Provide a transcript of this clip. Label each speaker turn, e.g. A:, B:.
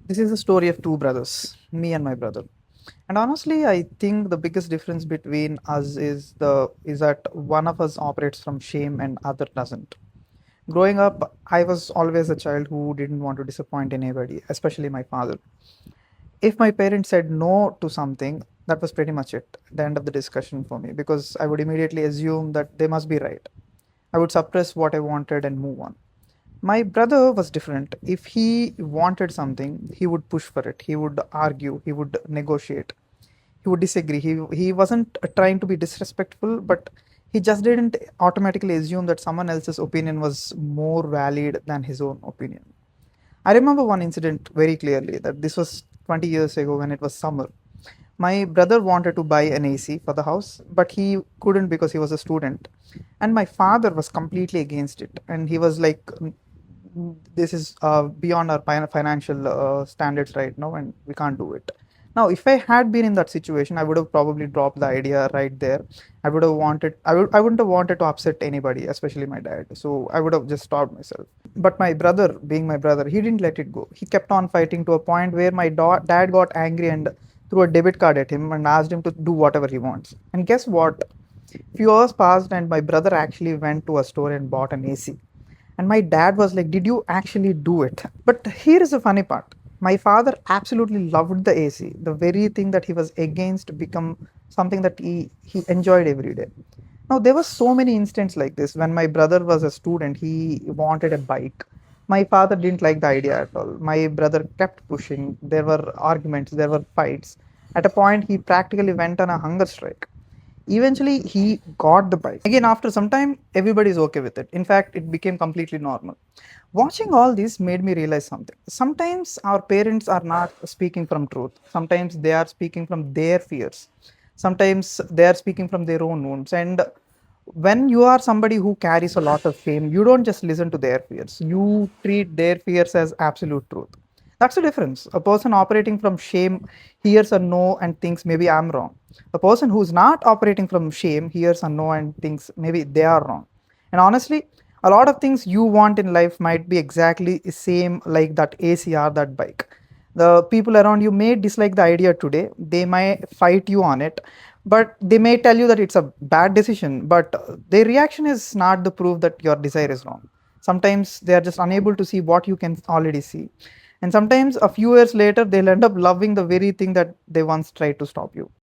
A: This is a story of two brothers, me and my brother. And honestly, I think the biggest difference between us is that one of us operates from shame and other doesn't. Growing up, I was always a child who didn't want to disappoint anybody, especially my father. If my parents said no to something, that was pretty much it, the end of the discussion for me, because I would immediately assume that they must be right. I would suppress what I wanted and move on. My brother was different. If he wanted something, he would push for it. He would argue. He would negotiate. He would disagree. He wasn't trying to be disrespectful, but he just didn't automatically assume that someone else's opinion was more valid than his own opinion. I remember one incident very clearly that this was 20 years ago when it was summer. My brother wanted to buy an AC for the house, but he couldn't because he was a student. And my father was completely against it. And he was like, this is beyond our financial standards right now, and we can't do it. Now, if I had been in that situation, I would have probably dropped the idea right there. I wouldn't have wanted to upset anybody, especially my dad. So I would have just stopped myself. But my brother, being my brother, he didn't let it go. He kept on fighting to a point where my dad got angry and threw a debit card at him and asked him to do whatever he wants. And guess what? Few hours passed, and my brother actually went to a store and bought an AC. And my dad was like, "Did you actually do it?" But here is the funny part. My father absolutely loved the AC. The very thing that he was against become something that he enjoyed every day. Now, there were so many instances like this. When my brother was a student, he wanted a bike. My father didn't like the idea at all. My brother kept pushing. There were arguments, there were fights. At a point, he practically went on a hunger strike. Eventually, he got the bike. Again, after some time, everybody's okay with it. In fact, it became completely normal. Watching all this made me realize something. Sometimes our parents are not speaking from truth. Sometimes they are speaking from their fears. Sometimes they are speaking from their own wounds. And when you are somebody who carries a lot of shame, you don't just listen to their fears. You treat their fears as absolute truth. That's the difference. A person operating from shame hears a no and thinks maybe I'm wrong. A person who's not operating from shame hears a no and thinks maybe they are wrong. And honestly, a lot of things you want in life might be exactly the same like that ACR, that bike. The people around you may dislike the idea today, they might fight you on it, but they may tell you that it's a bad decision, but their reaction is not the proof that your desire is wrong. Sometimes they are just unable to see what you can already see. And sometimes a few years later, they'll end up loving the very thing that they once tried to stop you.